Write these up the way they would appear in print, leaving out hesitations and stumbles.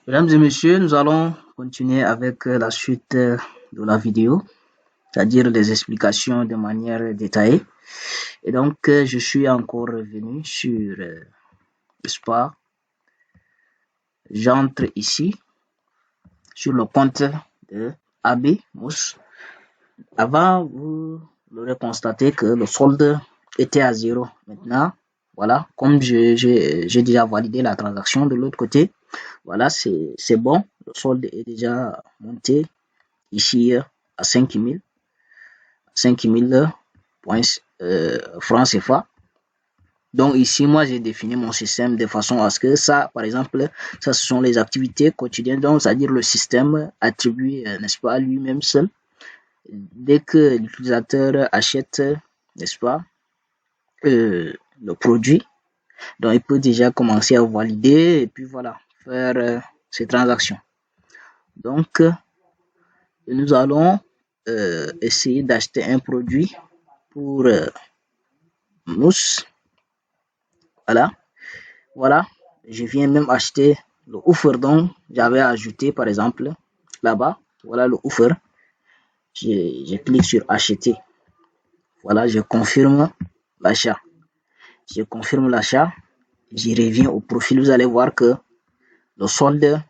Mesdames et messieurs, nous allons continuer avec la suite de la vidéo, c'est-à-dire les explications de manière détaillée. Et donc, je suis encore revenu sur n'est-ce pas, j'entre ici sur le compte de AB Mousse. Avant, vous l'aurez constaté que le solde était à 0. Maintenant, voilà, comme j'ai déjà validé la transaction de l'autre côté, voilà, c'est bon. Le solde est déjà monté ici à 5000 francs CFA. Donc ici, moi, j'ai défini mon système de façon à ce que ça, par exemple, ça, ce sont les activités quotidiennes, donc c'est-à-dire le système attribué, n'est-ce pas, lui-même seul. Dès que l'utilisateur achète, n'est-ce pas, le produit, donc il peut déjà commencer à valider et puis voilà, faire ses transactions. Donc, nous allons essayer d'acheter un produit pour mousse. Voilà, je viens même acheter le offer dont j'avais ajouté par exemple là-bas. Voilà le offer. Je clique sur acheter. Voilà, je confirme l'achat. Je confirme l'achat. Je reviens au profil. Vous allez voir que le solde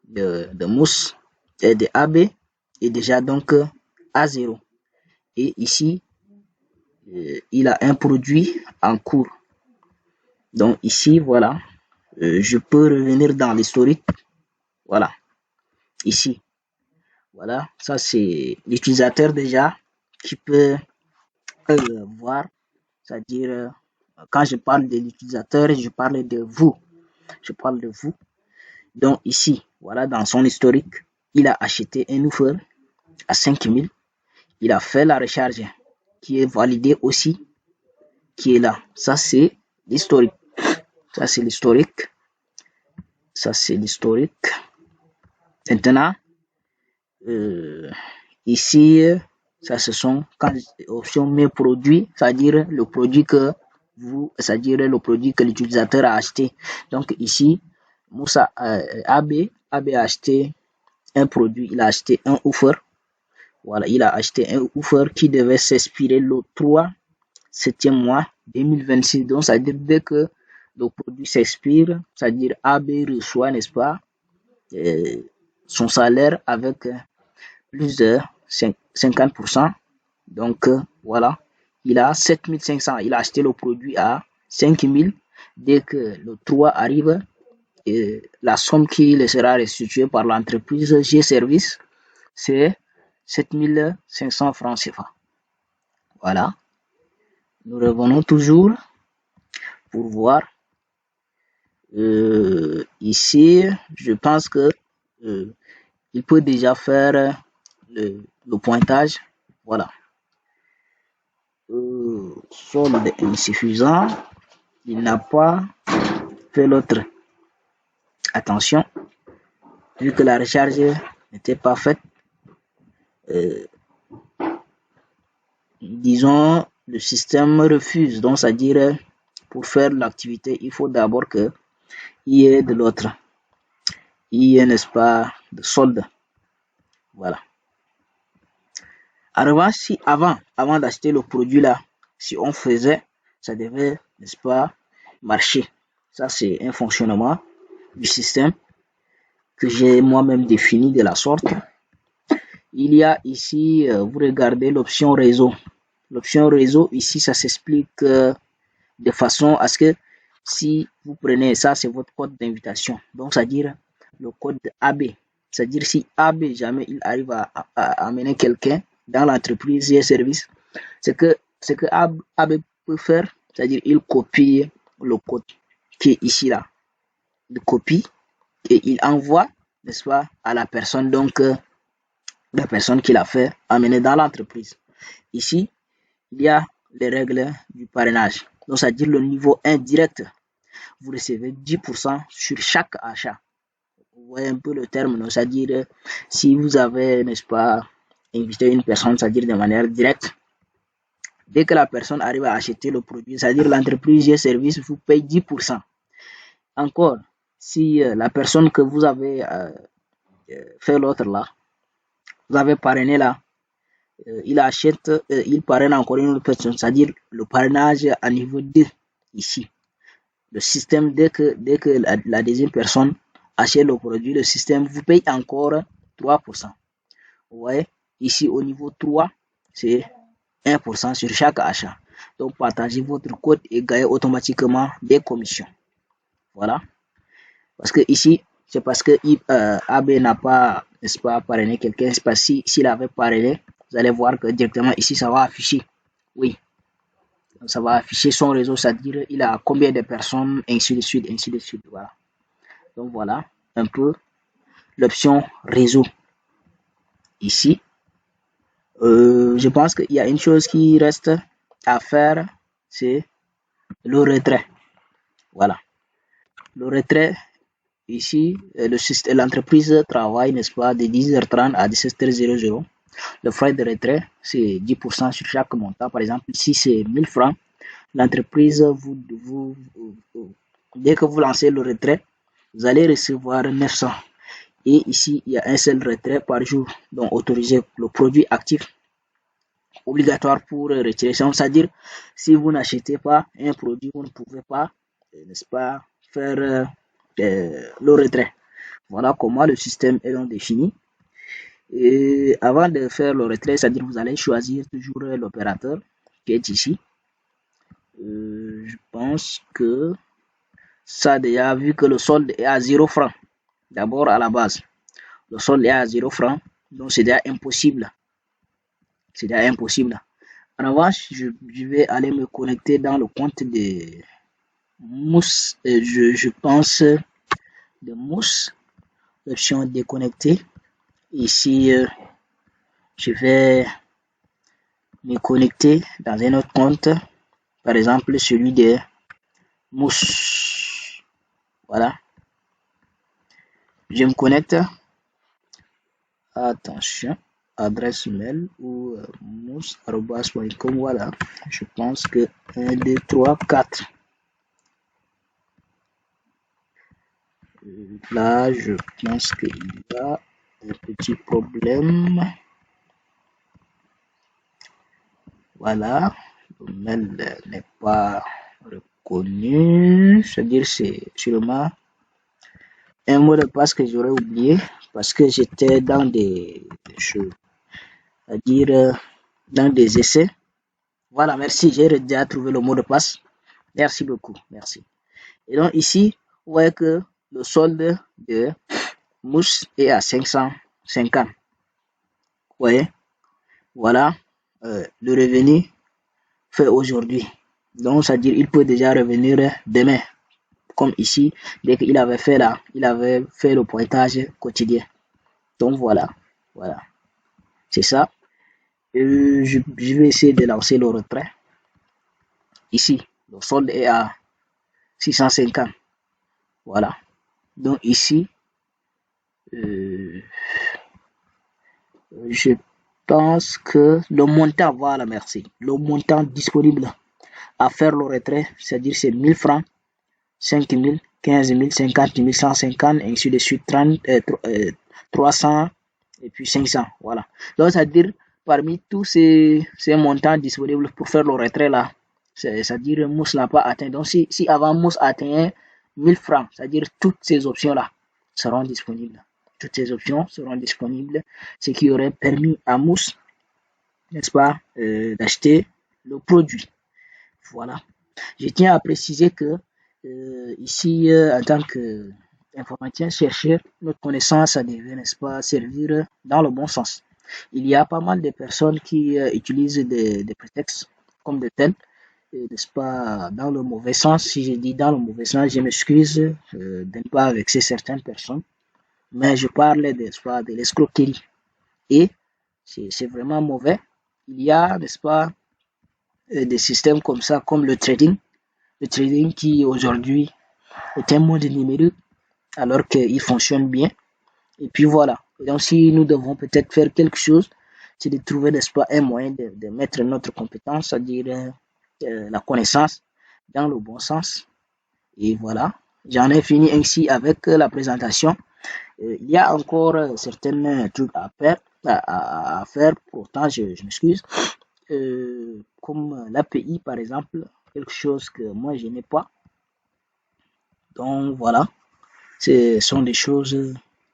de mousse et de AB est déjà donc à 0. Et ici, il a un produit en cours. Donc ici, voilà, je peux revenir dans l'historique. Voilà, ici. Voilà, ça c'est l'utilisateur déjà qui peut voir, c'est-à-dire quand je parle de l'utilisateur, je parle de vous. Je parle de vous. Donc ici, voilà, dans son historique, il a acheté un offer à 5000. Il a fait la recharge qui est validée aussi, qui est là. Ça c'est l'historique. Ça c'est l'historique. Ça c'est l'historique. Maintenant, ici, ça ce sont quand option mes produits, c'est-à-dire le produit que c'est-à-dire le produit que l'utilisateur a acheté. Donc ici, Moussa AB a acheté un produit, il a acheté un offer. Voilà, il a acheté un offer qui devait s'expirer le 3 septième mois 2026. Donc, c'est-à-dire dès que le produit s'expire, c'est-à-dire AB reçoit, n'est-ce pas, son salaire avec plus de 50%. Donc, voilà, il a 7500. Il a acheté le produit à 5000. Dès que le 3 arrive, la somme qui le sera restituée par l'entreprise G-Service, c'est 7500 francs CFA. Voilà. Nous revenons toujours pour voir. Ici, je pense que il peut déjà faire le pointage. Voilà. Solde insuffisant. Il n'a pas fait l'autre. Attention, vu que la recharge n'était pas faite, disons, le système refuse. Donc, c'est-à-dire, pour faire l'activité, il faut d'abord qu'il y ait de l'autre. Il y ait, n'est-ce pas, de solde. Voilà. En revanche, si avant d'acheter le produit là, si on faisait, ça devait, n'est-ce pas, marcher. Ça, c'est un fonctionnement du système que j'ai moi-même défini de la sorte. Il y a ici, vous regardez l'option réseau. L'option réseau, ici, ça s'explique de façon à ce que si vous prenez ça, c'est votre code d'invitation. Donc, c'est-à-dire le code AB. C'est-à-dire si AB, jamais il arrive à amener quelqu'un dans l'entreprise et service, ce que AB peut faire, c'est-à-dire il copie le code qui est ici là. Il copie et il envoie, n'est-ce pas, à la personne, donc la personne qui l'a fait amener dans l'entreprise. Ici, il y a les règles du parrainage. Donc, c'est-à-dire le niveau indirect. Vous recevez 10% sur chaque achat. Vous voyez un peu le terme, c'est-à-dire si vous avez, n'est-ce pas, invité une personne, c'est-à-dire de manière directe, dès que la personne arrive à acheter le produit, c'est-à-dire l'entreprise et service vous paye 10%. Encore, si la personne que vous avez fait l'autre là, vous avez parrainé là, il achète, il parraine encore une autre personne, c'est-à-dire le parrainage à niveau 2 ici. Le système, dès que la deuxième personne achète le produit, le système vous paye encore 3%. Vous voyez, ici au niveau 3, c'est 1% sur chaque achat. Donc partagez votre code et gagnez automatiquement des commissions. Voilà. Parce que ici, c'est parce que AB n'a pas, n'est-ce pas, parrainé quelqu'un. C'est parce que s'il avait parrainé, vous allez voir que directement ici, ça va afficher. Oui. Donc, ça va afficher son réseau, c'est-à-dire il a combien de personnes, ainsi de suite, ainsi de suite. Voilà. Donc voilà un peu l'option réseau. Ici, je pense qu'il y a une chose qui reste à faire, c'est le retrait. Voilà. Le retrait, ici, l'entreprise travaille, n'est-ce pas, de 10h30 à 17h00. Le frais de retrait, c'est 10% sur chaque montant. Par exemple, si c'est 1000 francs, l'entreprise, dès que vous lancez le retrait, vous allez recevoir 900. Et ici, il y a un seul retrait par jour. Donc, autorisez le produit actif obligatoire pour retirer. C'est-à-dire, si vous n'achetez pas un produit, vous ne pouvez pas, n'est-ce pas, faire le retrait. Voilà comment le système est donc défini. Et avant de faire le retrait, c'est-à-dire vous allez choisir toujours l'opérateur qui est ici. Je pense que ça déjà, vu que le solde est à 0 francs, d'abord à la base, le solde est à 0 francs, donc c'est déjà impossible. C'est déjà impossible. En revanche, je vais aller me connecter dans le compte de Mousse. Je pense de Mousse, l'option déconnecter. Ici, je vais me connecter dans un autre compte, par exemple celui de Mousse. Voilà. Je me connecte. Attention, adresse mail ou mousse@.com. Voilà. Je pense que 1, 2, 3, 4. Là, je pense qu'il y a un petit problème. Voilà. Le mail n'est pas reconnu. C'est-à-dire, c'est sûrement un mot de passe que j'aurais oublié parce que j'étais dans des choses, c'est-à-dire dans des essais. Voilà, merci, j'ai déjà trouvé le mot de passe. Merci beaucoup, merci. Et donc ici, vous voyez que le solde de Mousse est à 550. Vous voyez, voilà le revenu fait aujourd'hui. Donc, c'est-à-dire il peut déjà revenir demain. Comme ici, dès qu'il avait fait là, il avait fait le pointage quotidien. Donc voilà, voilà, c'est ça. Je vais essayer de lancer le retrait. Ici, le solde est à 650. Voilà. Donc ici, je pense que le montant, voilà, merci. Le montant disponible à faire le retrait, c'est-à-dire c'est 1000 francs, 5000, 15 000, 50 000, 150, ainsi de suite, 30, 300 et puis 500. Voilà. Donc, c'est-à-dire, parmi tous ces montants disponibles pour faire le retrait là, c'est-à-dire Mousse n'a pas atteint. Donc, si avant Mousse atteint 1000 francs, c'est-à-dire toutes ces options-là seront disponibles. Toutes ces options seront disponibles, ce qui aurait permis à Mousse, n'est-ce pas, d'acheter le produit. Voilà. Je tiens à préciser que ici, en tant qu'informaticien chercheur, notre connaissance, ça devait, n'est-ce pas, servir dans le bon sens. Il y a pas mal de personnes qui utilisent des prétextes comme de tels, n'est-ce pas, dans le mauvais sens. Si je dis dans le mauvais sens, je m'excuse de ne pas vexer certaines personnes, mais je parle, n'est-ce pas, de l'escroquerie. Et c'est vraiment mauvais. Il y a, n'est-ce pas, des systèmes comme ça, comme le trading qui aujourd'hui est un monde numérique alors qu'il fonctionne bien. Et puis voilà. Et donc si nous devons peut-être faire quelque chose, c'est de trouver, n'est-ce pas, un moyen de mettre notre compétence, c'est-à-dire la connaissance, dans le bon sens. Et voilà. J'en ai fini ainsi avec la présentation. Il y a encore certains trucs à faire, à faire. Pourtant, je m'excuse. Comme l'API, par exemple, quelque chose que moi, je n'ai pas. Donc, voilà. Ce sont des choses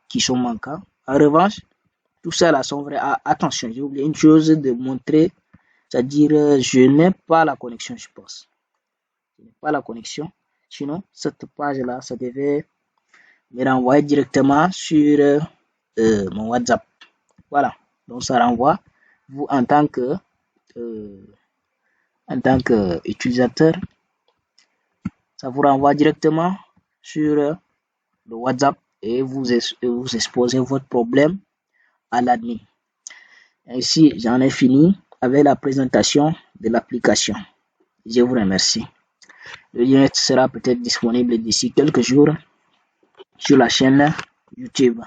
qui sont manquantes. En revanche, tout ça là sont vrais. Ah, attention, j'ai oublié une chose de montrer, c'est-à-dire je n'ai pas la connexion, je pense. Je n'ai pas la connexion. Sinon, cette page-là, ça devait me renvoyer directement sur mon WhatsApp. Voilà. Donc ça renvoie vous euh, en tant que utilisateur, ça vous renvoie directement sur le WhatsApp et vous exposez votre problème à l'admin. Ainsi, j'en ai fini avec la présentation de l'application. Je vous remercie. Le lien sera peut-être disponible d'ici quelques jours sur la chaîne YouTube.